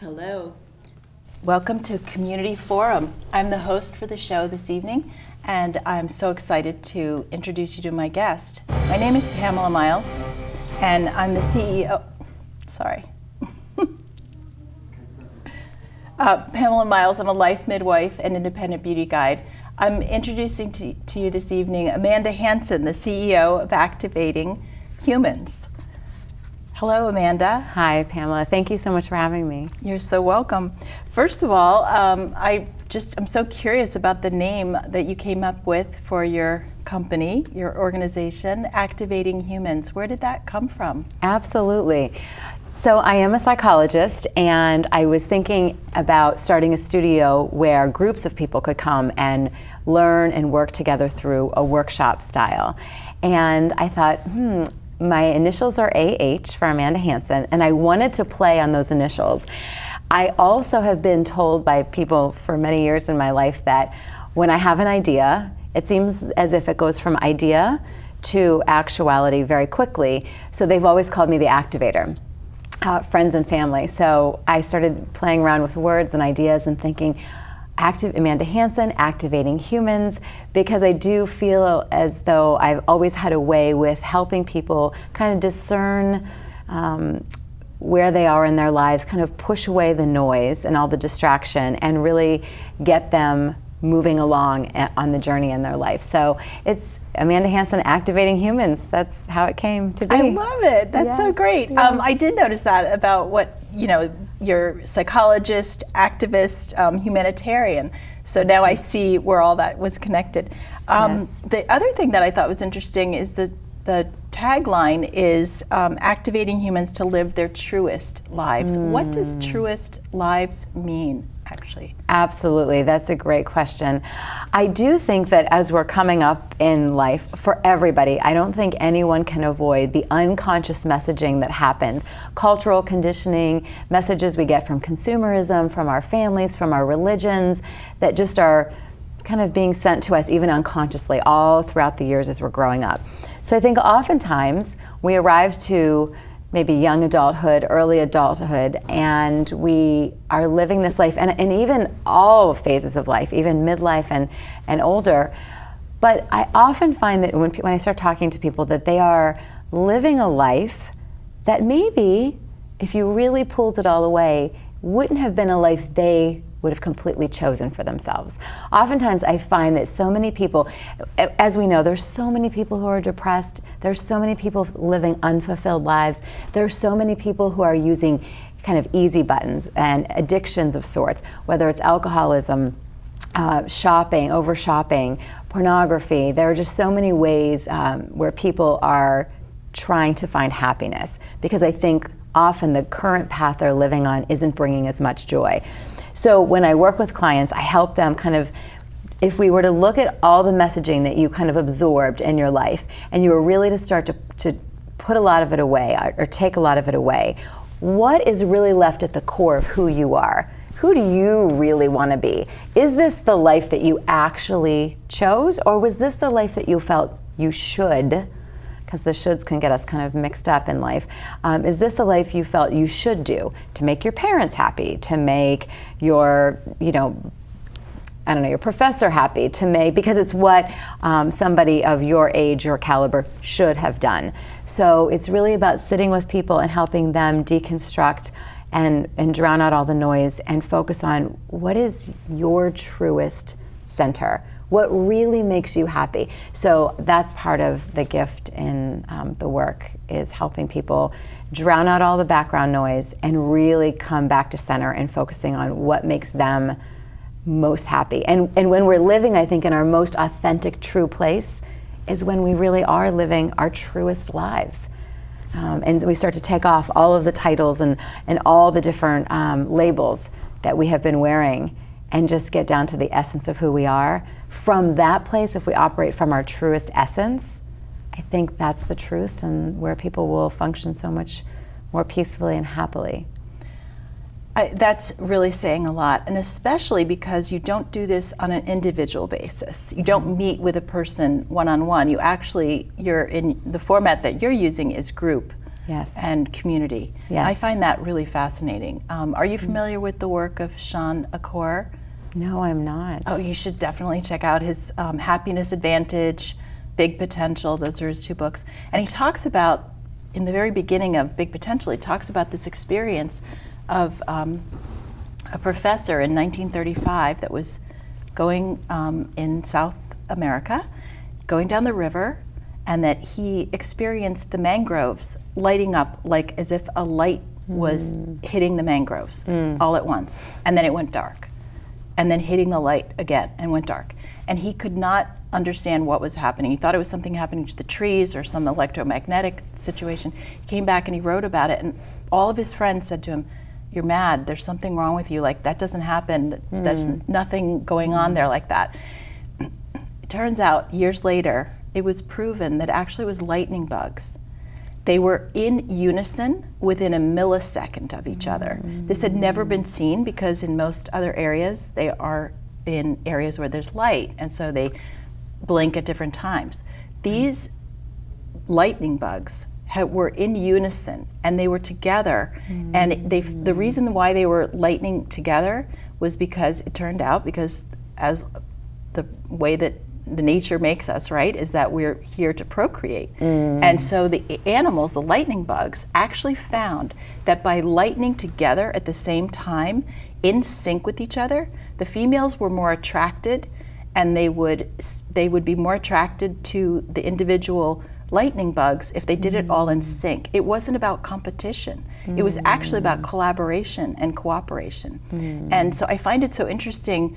Hello. Welcome to Community Forum. I'm the host for the show this evening, and I'm so excited to introduce you to my guest. My name is Pamela Miles, and I'm the CEO. Pamela Miles. I'm a life midwife and independent beauty guide. I'm introducing to you this evening Amanda Hanson, the CEO of Activating Humans. Hello, Amanda. Hi, Pamela. Thank you so much for having me. You're so welcome. First of all, I'm so curious about the name that you came up with for your company, your organization, Activating Humans. Where did that come from? Absolutely. So I am a psychologist, and I was thinking about starting a studio where groups of people could come and learn and work together through a workshop style. And I thought, my initials are AH for Amanda Hanson, and I wanted to play on those initials. I also have been told by people for many years in my life that when I have an idea, it seems as if it goes from idea to actuality very quickly. So they've always called me the activator, friends and family. So I started playing around with words and ideas and thinking, Amanda Hanson, Activating Humans, because I do feel as though I've always had a way with helping people kind of discern where they are in their lives, kind of push away the noise and all the distraction and really get them moving along on the journey in their life. So it's Amanda Hanson, Activating Humans. That's how it came to be. I love it. That's so great. Yes. I did notice that about what, you're psychologist, activist, humanitarian. So now I see where all that was connected. Yes. The other thing that I thought was interesting is the tagline is activating humans to live their truest lives. What does truest lives mean, actually? Absolutely, that's a great question. I do think that as we're coming up in life, for everybody, I don't think anyone can avoid the unconscious messaging that happens. Cultural conditioning, messages we get from consumerism, from our families, from our religions, that just are kind of being sent to us even unconsciously all throughout the years as we're growing up. So I think oftentimes we arrive to maybe young adulthood, early adulthood, and we are living this life, and even all phases of life, even midlife and older. But I often find that when I start talking to people that they are living a life that maybe, if you really pulled it all away, wouldn't have been a life they would have completely chosen for themselves. Oftentimes I find that so many people, as we know, there's so many people who are depressed, there's so many people living unfulfilled lives, there's so many people who are using kind of easy buttons and addictions of sorts, whether it's alcoholism, shopping, over shopping, pornography. There are just so many ways where people are trying to find happiness, because I think often the current path they're living on isn't bringing as much joy. So when I work with clients, I help them kind of, if we were to look at all the messaging that you kind of absorbed in your life, and you were really to start to put a lot of it away or take a lot of it away, what is really left at the core of who you are? Who do you really want to be? Is this the life that you actually chose, or was this the life that you felt you should? Because the shoulds can get us kind of mixed up in life. Is this the life you felt you should do to make your parents happy, to make your, your professor happy, to make, because it's what somebody of your age or caliber should have done. So it's really about sitting with people and helping them deconstruct and drown out all the noise and focus on what is your truest center. What really makes you happy? So that's part of the gift in the work, is helping people drown out all the background noise and really come back to center and focusing on what makes them most happy. And when we're living, I think, in our most authentic, true place is when we really are living our truest lives. And we start to take off all of the titles and all the different labels that we have been wearing, and just get down to the essence of who we are. From that place, if we operate from our truest essence, I think that's the truth, and where people will function so much more peacefully and happily. That's really saying a lot, and especially because you don't do this on an individual basis. You don't meet with a person one-on-one. You're in the format that you're using is group. Yes. and community. Yes. I find that really fascinating. Are you familiar with the work of Sean Akor? No, I'm not. Oh, you should definitely check out his Happiness Advantage, Big Potential. Those are his 2 books. And he talks about, in the very beginning of Big Potential, he talks about this experience of a professor in 1935 that was going in South America, going down the river, and that he experienced the mangroves lighting up like as if a light was hitting the mangroves all at once. And then it went dark. And then hitting the light again and went dark. And he could not understand what was happening. He thought it was something happening to the trees or some electromagnetic situation. He came back and he wrote about it, and all of his friends said to him, "You're mad, there's something wrong with you, like that doesn't happen, there's nothing going on there like that." It turns out, years later, it was proven that actually it was lightning bugs. They were in unison within a millisecond of each other. This had never been seen because in most other areas, they are in areas where there's light, and so they blink at different times. These lightning bugs were in unison, and they were together, and the reason why they were lightning together was because it turned out, because as the way that the nature makes us, right, is that we're here to procreate. And so the animals, the lightning bugs, actually found that by lightning together at the same time, in sync with each other, the females were more attracted, and they would be more attracted to the individual lightning bugs if they did it all in sync. It wasn't about competition. It was actually about collaboration and cooperation. And so I find it so interesting.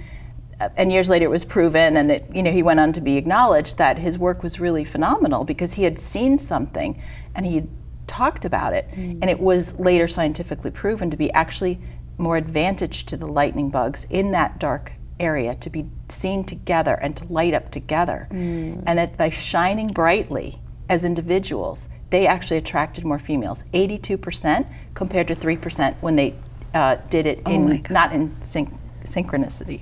And years later it was proven, and he went on to be acknowledged that his work was really phenomenal because he had seen something and he had talked about it, and it was later scientifically proven to be actually more advantage to the lightning bugs in that dark area to be seen together and to light up together, and that by shining brightly as individuals, they actually attracted more females, 82% compared to 3% when they did it not in synchronicity.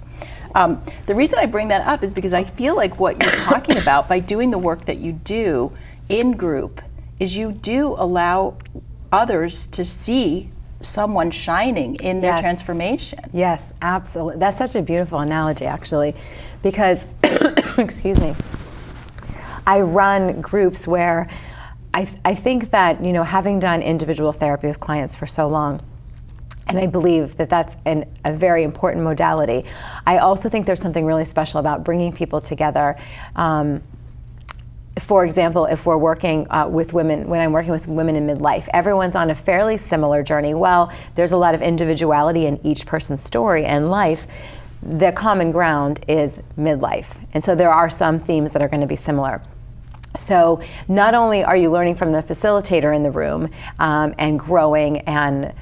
The reason I bring that up is because I feel like what you're talking about by doing the work that you do in group is you do allow others to see someone shining in their transformation. Yes, absolutely. That's such a beautiful analogy, actually, because, excuse me, I run groups where I think that, having done individual therapy with clients for so long, and I believe that that's a very important modality, I also think there's something really special about bringing people together. For example, if we're working with women, when I'm working with women in midlife, everyone's on a fairly similar journey. Well, there's a lot of individuality in each person's story and life. The common ground is midlife. And so there are some themes that are going to be similar. So not only are you learning from the facilitator in the room and growing and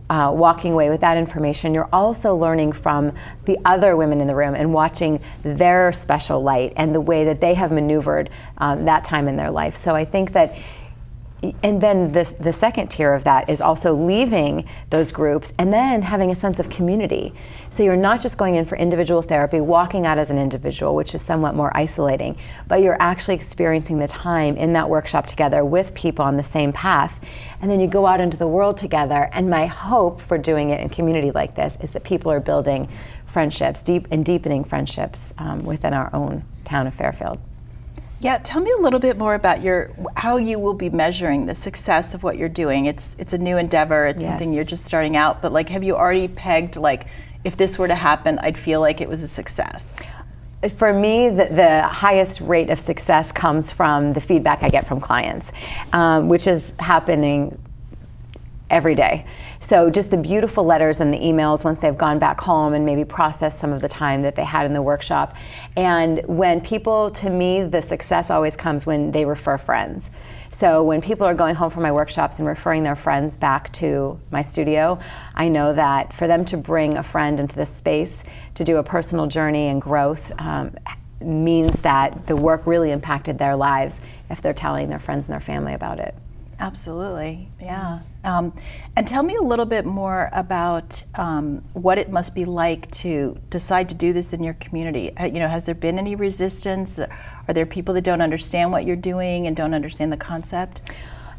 walking away with that information, you're also learning from the other women in the room and watching their special light and the way that they have maneuvered that time in their life. So I think that, and then the second tier of that is also leaving those groups and then having a sense of community. So you're not just going in for individual therapy, walking out as an individual, which is somewhat more isolating, but you're actually experiencing the time in that workshop together with people on the same path. And then you go out into the world together, and my hope for doing it in community like this is that people are building friendships, deepening friendships within our own town of Fairfield. Yeah, tell me a little bit more about how you will be measuring the success of what you're doing. It's a new endeavor. It's something you're just starting out. But have you already pegged if this were to happen, I'd feel like it was a success? For me, the highest rate of success comes from the feedback I get from clients, which is happening every day. So just the beautiful letters and the emails once they've gone back home and maybe processed some of the time that they had in the workshop. And when people, to me, the success always comes when they refer friends. So when people are going home from my workshops and referring their friends back to my studio, I know that for them to bring a friend into this space to do a personal journey and growth means that the work really impacted their lives if they're telling their friends and their family about it. Absolutely, yeah. And tell me a little bit more about what it must be like to decide to do this in your community. Has there been any resistance? Are there people that don't understand what you're doing and don't understand the concept?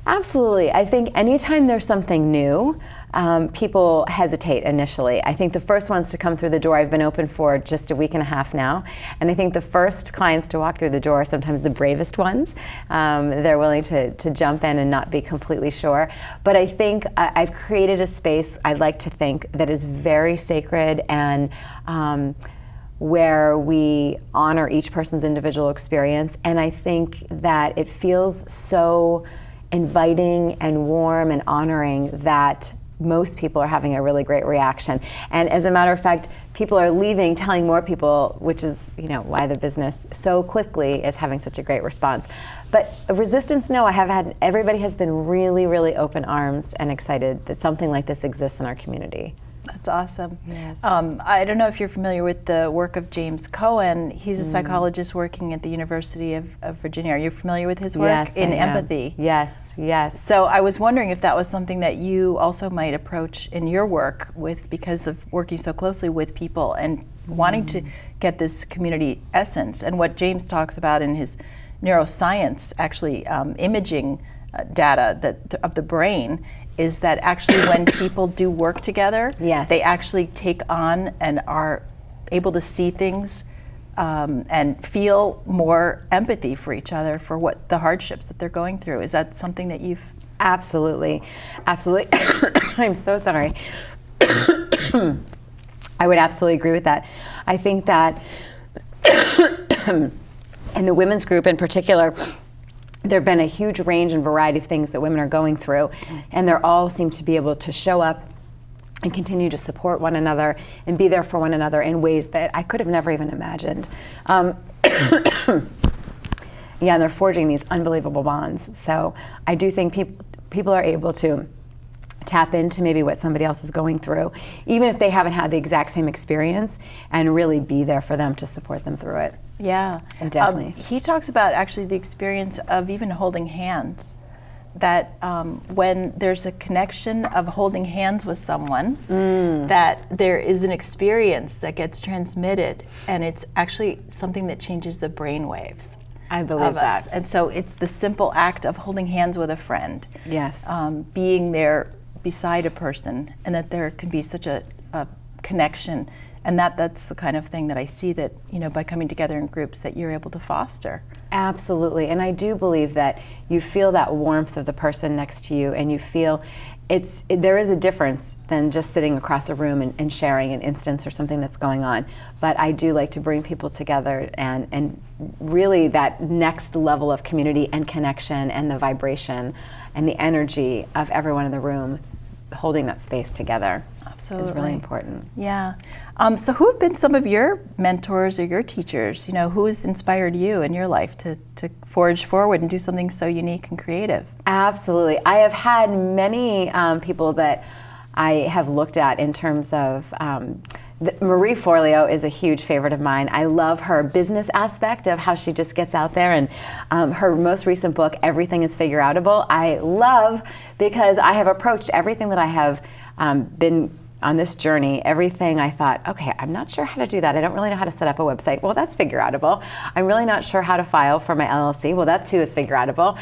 Absolutely. I think anytime there's something new, people hesitate initially. I think the first ones to come through the door, I've been open for just a week and a half now, and I think the first clients to walk through the door are sometimes the bravest ones. They're willing to jump in and not be completely sure. But I think I've created a space, I'd like to think, that is very sacred and where we honor each person's individual experience. And I think that it feels so inviting and warm and honoring that most people are having a really great reaction. And as a matter of fact, people are leaving telling more people, which is, you know, why the business so quickly is having such a great response. But resistance, no, everybody has been really, really open arms and excited that something like this exists in our community. That's awesome. Yes. I don't know if you're familiar with the work of James Cohen. He's a psychologist working at the University of Virginia. Are you familiar with his work Yes, in I am. empathy? Yes, yes. So I was wondering if that was something that you also might approach in your work with, because of working so closely with people and wanting to get this community essence. And what James talks about in his neuroscience, actually imaging data of the brain, is that actually when people do work together, Yes. they actually take on and are able to see things and feel more empathy for each other for what the hardships that they're going through. Is that something that you've... Absolutely, absolutely. I'm so sorry. I would absolutely agree with that. I think that in the women's group in particular, there have been a huge range and variety of things that women are going through, and they all seem to be able to show up and continue to support one another and be there for one another in ways that I could have never even imagined. Yeah, and they're forging these unbelievable bonds. So I do think people are able to tap into maybe what somebody else is going through, even if they haven't had the exact same experience, and really be there for them to support them through it. Yeah, Definitely. He talks about actually the experience of even holding hands, that when there's a connection of holding hands with someone, that there is an experience that gets transmitted, and it's actually something that changes the brain waves. I believe that. And so it's the simple act of holding hands with a friend. Yes. Being there beside a person, and that there can be such a connection. And that's the kind of thing that I see that, you know, by coming together in groups that you're able to foster. Absolutely, and I do believe that you feel that warmth of the person next to you, and you feel there is a difference than just sitting across a room and sharing an instance or something that's going on. But I do like to bring people together and really that next level of community and connection and the vibration and the energy of everyone in the room holding that space together. Absolutely. Is really important. Yeah. So who have been some of your mentors or your teachers? You know, who has inspired you in your life to forge forward and do something so unique and creative? Absolutely. I have had many people that I have looked at in terms of Marie Forleo is a huge favorite of mine. I love her business aspect of how she just gets out there, and her most recent book, Everything is Figure Outable, I love because I have approached everything that I have been on this journey, everything I thought, okay, I'm not sure how to do that. I don't really know how to set up a website. Well, that's figure outable. I'm really not sure how to file for my LLC. Well, that too is figure outable.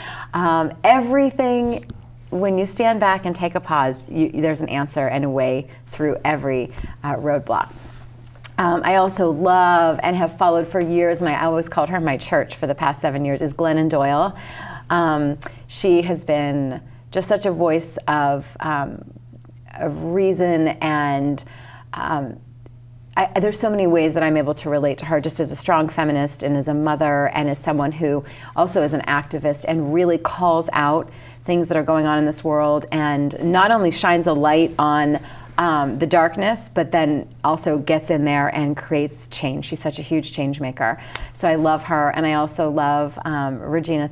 Everything, when you stand back and take a pause, there's an answer and a way through every roadblock. I also love and have followed for years, and I always called her my church for the past 7 years, is Glennon Doyle. She has been just such a voice of reason, and there's so many ways that I'm able to relate to her, just as a strong feminist and as a mother and as someone who also is an activist and really calls out things that are going on in this world and not only shines a light on the darkness, but then also gets in there and creates change. She's such a huge change maker. So I love her, and I also love Regina,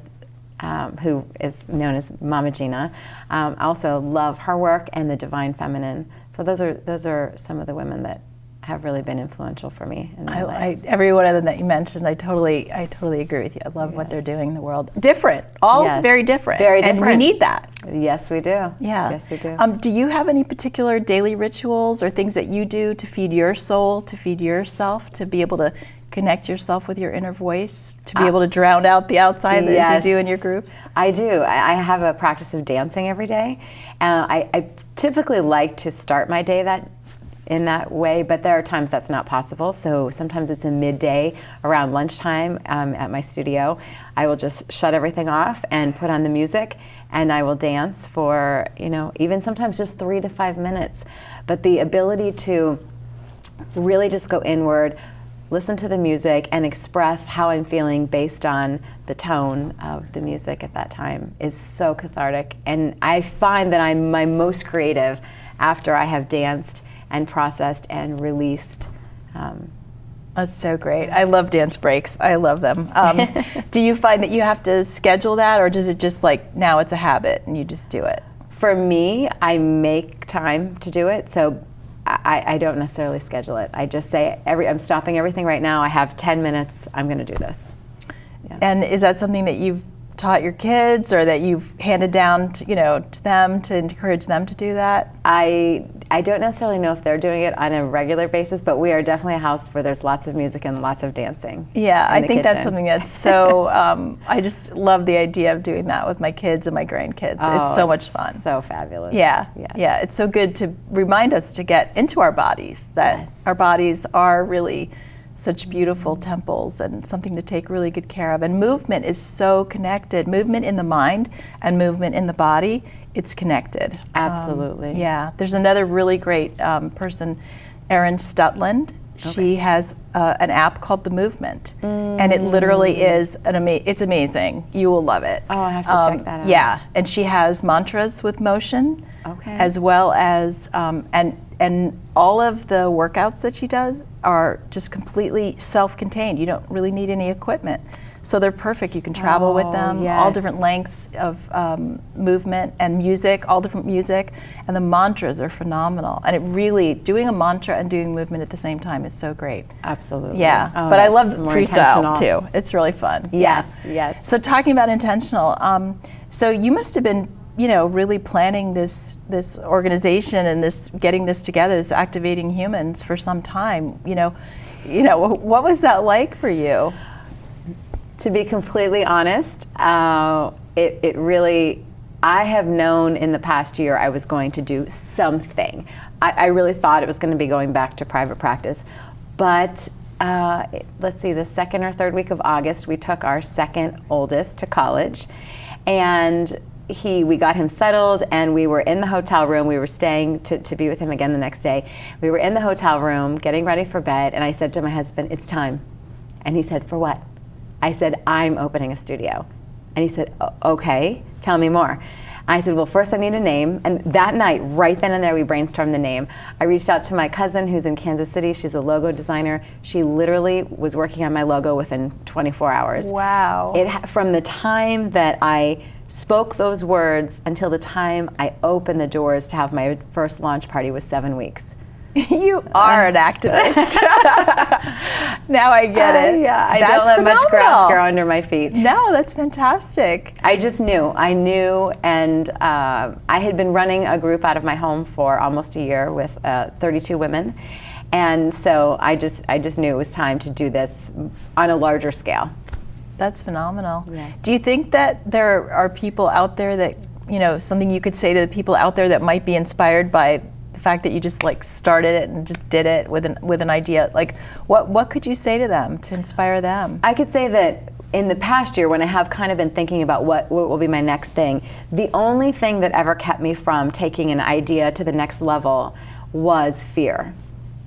who is known as Mama Gina. I also love her work and the Divine Feminine. So those are some of the women that have really been influential for me in my life. Every one of them that you mentioned, I totally agree with you. I love what they're doing in the world. Different, all very different. Very different. And we need that. Yes, we do. Yeah. Yes, we do. Do you have any particular daily rituals or things that you do to feed your soul, to feed yourself, to be able to connect yourself with your inner voice to be able to drown out the outside as you do in your groups? I do. I have a practice of dancing every day. I typically like to start my day in that way, but there are times that's not possible. So sometimes it's a midday around lunchtime at my studio. I will just shut everything off and put on the music, and I will dance for, even sometimes just 3 to 5 minutes. But the ability to really just go inward, listen to the music, and express how I'm feeling based on the tone of the music at that time is so cathartic. And I find that I'm my most creative after I have danced and processed and released. That's so great. I love dance breaks. I love them. Do you find that you have to schedule that, or does it just now it's a habit and you just do it? For me, I make time to do it, so I don't necessarily schedule it. I just say, I'm stopping everything right now. I have 10 minutes. I'm going to do this. Yeah. And is that something that you've taught your kids, or that you've handed down to them to encourage them to do that? I don't necessarily know if they're doing it on a regular basis, but we are definitely a house where there's lots of music and lots of dancing. Yeah, I think that's something that's so, I just love the idea of doing that with my kids and my grandkids. It's so much fun. So fabulous. Yeah, yes. Yeah. It's so good to remind us to get into our bodies, that our bodies are really such beautiful temples and something to take really good care of. And movement is so connected. Movement in the mind and movement in the body, it's connected. Absolutely. Yeah. There's another really great person, Erin Stutland. Okay. She has an app called The Movement, and it literally is it's amazing. You will love it. Oh, I have to check that out. Yeah, and she has mantras with motion, as well as and all of the workouts that she does are just completely self-contained. You don't really need any equipment. So they're perfect. You can travel with them, all different lengths of movement and music, all different music. And the mantras are phenomenal. And it really, doing a mantra and doing movement at the same time is so great. Absolutely. Yeah, but I love freestyle too. It's really fun. Yes, yes. So talking about intentional, so you must have been really planning this organization and getting this together, this Activating Humans, for some time. What was that like for you? To be completely honest, it really, I have known in the past year I was going to do something. I really thought it was going to be going back to private practice. But let's see, the second or third week of August, we took our second oldest to college. And we got him settled, and we were in the hotel room. We were staying to be with him again the next day. We were in the hotel room getting ready for bed, and I said to my husband, "It's time." And he said, "For what?" I said, "I'm opening a studio." And he said, "Okay, tell me more." I said, "Well, first I need a name." And that night, right then and there, we brainstormed the name. I reached out to my cousin who's in Kansas City. She's a logo designer. She literally was working on my logo within 24 hours. Wow. From the time that I spoke those words until the time I opened the doors to have my first launch party was 7 weeks. You are an activist. Now I get it. Yeah, I don't let much grass grow under my feet. No, that's fantastic. I just knew. And I had been running a group out of my home for almost a year with 32 women. And so I just knew it was time to do this on a larger scale. That's phenomenal. Yes. Do you think that there are people out there that, something you could say to the people out there that might be inspired by the fact that you just started it and just did it with an idea? What could you say to them to inspire them? I could say that in the past year, when I have kind of been thinking about what will be my next thing, the only thing that ever kept me from taking an idea to the next level was fear.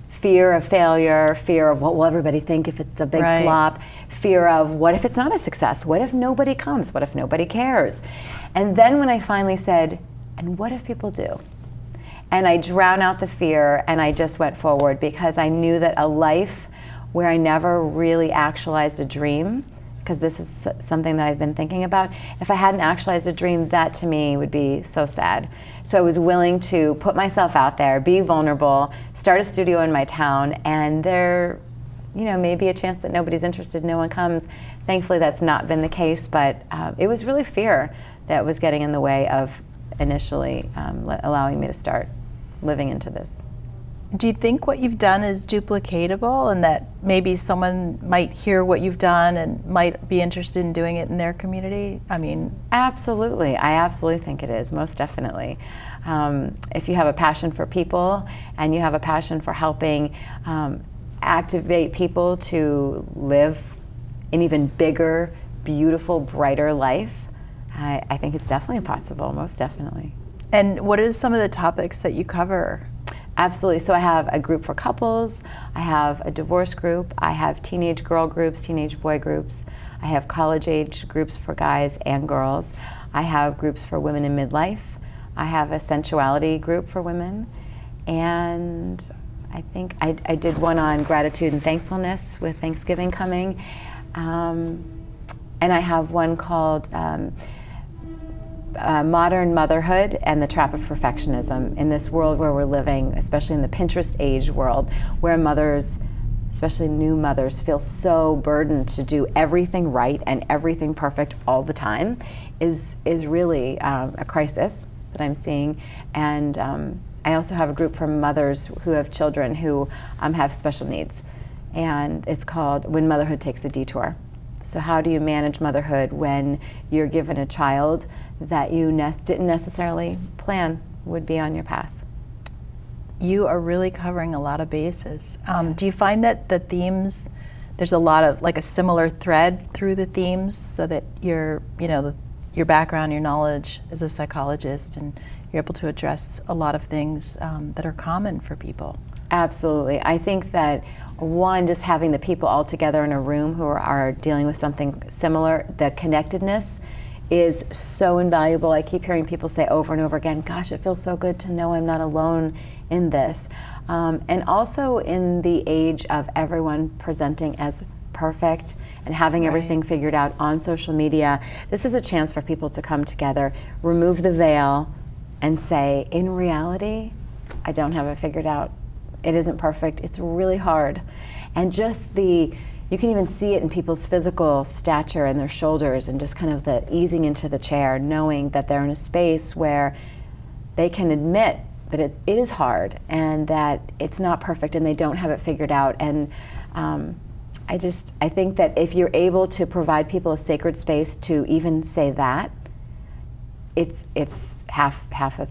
Fear of failure, fear of what will everybody think if it's a big flop, fear of what if it's not a success, what if nobody comes, what if nobody cares? And then when I finally said, and what if people do? And I drowned out the fear and I just went forward, because I knew that a life where I never really actualized a dream, because this is something that I've been thinking about, if I hadn't actualized a dream, that to me would be so sad. So I was willing to put myself out there, be vulnerable, start a studio in my town, and there, may be a chance that nobody's interested, no one comes. Thankfully, that's not been the case, but it was really fear that was getting in the way of initially allowing me to start living into this. Do you think what you've done is duplicatable, and that maybe someone might hear what you've done and might be interested in doing it in their community? I mean, absolutely. I absolutely think it is, most definitely. If you have a passion for people and you have a passion for helping activate people to live an even bigger, beautiful, brighter life, I think it's definitely possible, most definitely. And what are some of the topics that you cover? Absolutely. So I have a group for couples, I have a divorce group, I have teenage girl groups, teenage boy groups, I have college age groups for guys and girls, I have groups for women in midlife, I have a sensuality group for women, and I think I did one on gratitude and thankfulness with Thanksgiving coming, and I have one called Modern Motherhood and the Trap of Perfectionism in this world where we're living, especially in the Pinterest age world, where mothers, especially new mothers, feel so burdened to do everything right and everything perfect all the time is really a crisis that I'm seeing. And I also have a group for mothers who have children who have special needs, and it's called When Motherhood Takes a Detour. So how do you manage motherhood when you're given a child that you didn't necessarily plan would be on your path? You are really covering a lot of bases. Do you find that the themes, there's a lot of like a similar thread through the themes, so that your background, your knowledge as a psychologist, and you're able to address a lot of things that are common for people? Absolutely. I think that one, just having the people all together in a room who are dealing with something similar, the connectedness is so invaluable. I keep hearing people say over and over again, gosh, it feels so good to know I'm not alone in this. And also in the age of everyone presenting as perfect and having everything figured out on social media, this is a chance for people to come together, remove the veil, and say, in reality, I don't have it figured out. It isn't perfect. It's really hard. And just you can even see it in people's physical stature and their shoulders, and just kind of the easing into the chair, knowing that they're in a space where they can admit that it is hard and that it's not perfect and they don't have it figured out. And I think that if you're able to provide people a sacred space to even say that, it's half of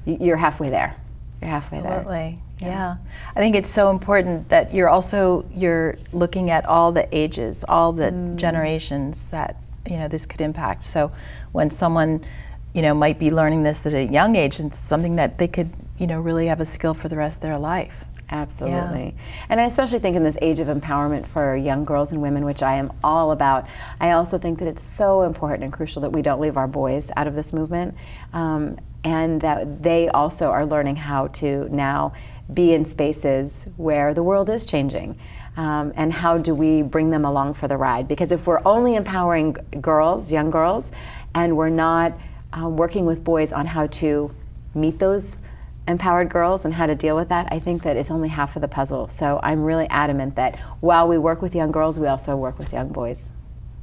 you're halfway there. You're halfway there. Absolutely. Yeah. I think it's so important that you're looking at all the ages, all the generations that this could impact. So when someone might be learning this at a young age, it's something that they could really have a skill for the rest of their life. Absolutely. Yeah. And I especially think in this age of empowerment for young girls and women, which I am all about, I also think that it's so important and crucial that we don't leave our boys out of this movement, and that they also are learning how to now be in spaces where the world is changing. And how do we bring them along for the ride? Because if we're only empowering girls, young girls, and we're not working with boys on how to meet those empowered girls and how to deal with that, I think that it's only half of the puzzle. So I'm really adamant that while we work with young girls, we also work with young boys.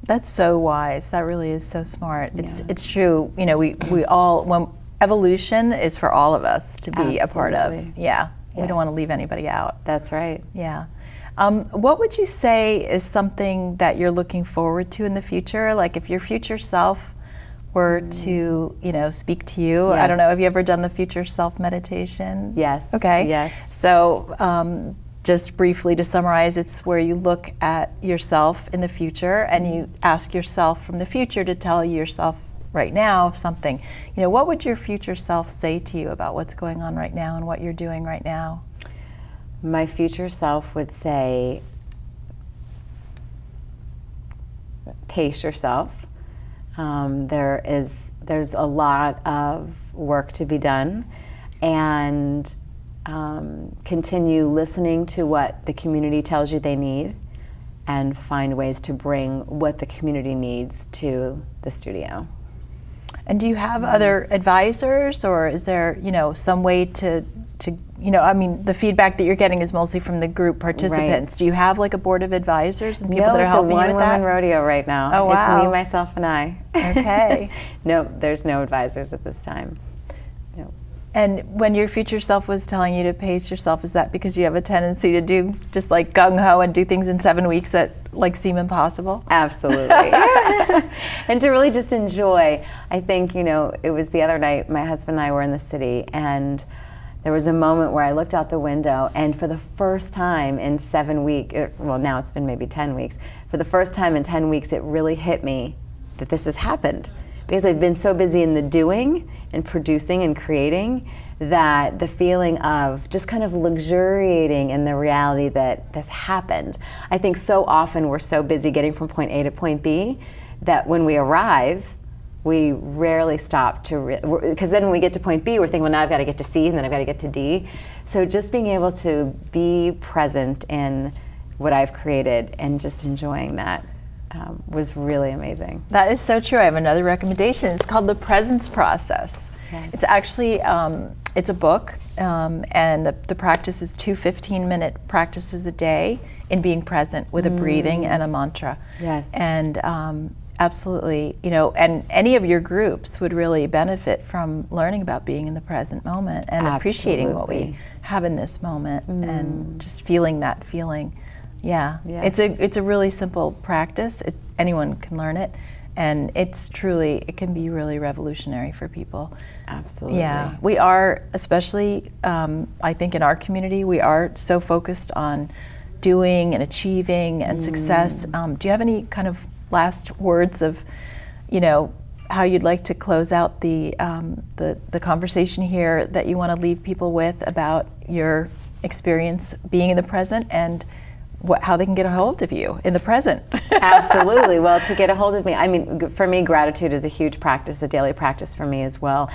That's so wise. That really is so smart. It's true. We all, when evolution is for all of us to be a part of. Yeah. We don't want to leave anybody out. That's right. Yeah. What would you say is something that you're looking forward to in the future? Like if your future self were to, speak to you, I don't know, have you ever done the future self meditation? Yes. Okay. Yes. So just briefly to summarize, it's where you look at yourself in the future and you ask yourself from the future to tell yourself right now something. What would your future self say to you about what's going on right now and what you're doing right now? My future self would say, pace yourself. There's a lot of work to be done, and continue listening to what the community tells you they need, and find ways to bring what the community needs to the studio. And do you have other advisors, or is there, some way to the feedback that you're getting is mostly from the group participants. Right. Do you have like a board of advisors and people that are helping you with that? No, it's a one-woman rodeo right now. Oh, wow. It's me, myself, and I. Okay. No, there's no advisors at this time. No. And when your future self was telling you to pace yourself, is that because you have a tendency to do just like gung-ho and do things in 7 weeks that like seem impossible? Absolutely. And to really just enjoy. I think, it was the other night, my husband and I were in the city, and there was a moment where I looked out the window, and for the first time in 7 weeks, well, now it's been maybe 10 weeks, for the first time in 10 weeks, it really hit me that this has happened. Because I've been so busy in the doing and producing and creating that the feeling of just kind of luxuriating in the reality that this happened. I think so often we're so busy getting from point A to point B that when we arrive, we rarely stop to, because then when we get to point B, we're thinking, well, now I've got to get to C, and then I've got to get to D. So just being able to be present in what I've created and just enjoying that was really amazing. That is so true. I have another recommendation. It's called The Presence Process. Yes. It's actually, it's a book, and the practice is 2 15-minute practices a day in being present with a breathing and a mantra. Yes. And absolutely, and any of your groups would really benefit from learning about being in the present moment and appreciating what we have in this moment and just feeling that feeling. Yeah, yes. It's a really simple practice. Anyone can learn it, and it can be really revolutionary for people. Absolutely. Yeah, we are, especially I think in our community, we are so focused on doing and achieving and success. Do you have any kind of last words of, how you'd like to close out the conversation here that you want to leave people with about your experience being in the present and how they can get a hold of you in the present? Absolutely. Well, to get a hold of me, I mean, for me, gratitude is a huge practice, a daily practice for me as well.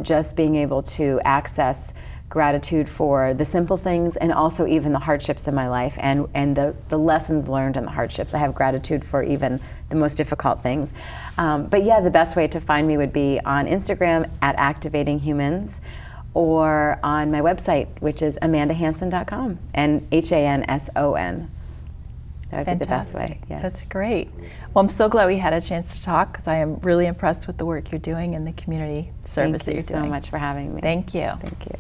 Just being able to access gratitude for the simple things and also even the hardships in my life and the lessons learned in the hardships. I have gratitude for even the most difficult things. But yeah, the best way to find me would be on Instagram at Activating Humans, or on my website, which is amandahanson.com, and Hanson. That would be the best way. Yes. That's great. Well, I'm so glad we had a chance to talk, because I am really impressed with the work you're doing and the community service that you're doing. Thank you so much for having me. Thank you. Thank you.